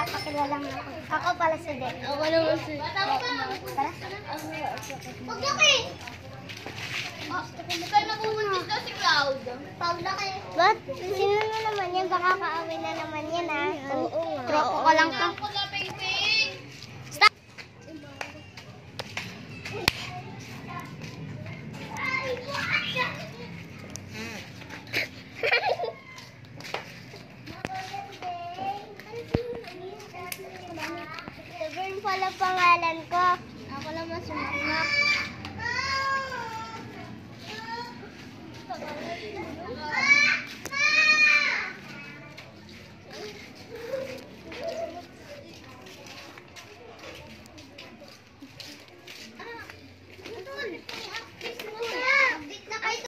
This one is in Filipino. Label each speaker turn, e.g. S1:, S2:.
S1: Papakilala mo ako. Ako pala si Dek.
S2: Ako naman si...
S1: Tara.
S2: Huwag na kayo! Saan napupuntis na si Cloud?
S1: Paula kayo. What? Sino na naman yan? Baka kaawin na naman yan, ha? Oo nga. Tropo ka lang ka.
S2: Ako na, Ping-Ping!
S1: Stop! Laverne pala pangalan ko. Ako naman si Makmak.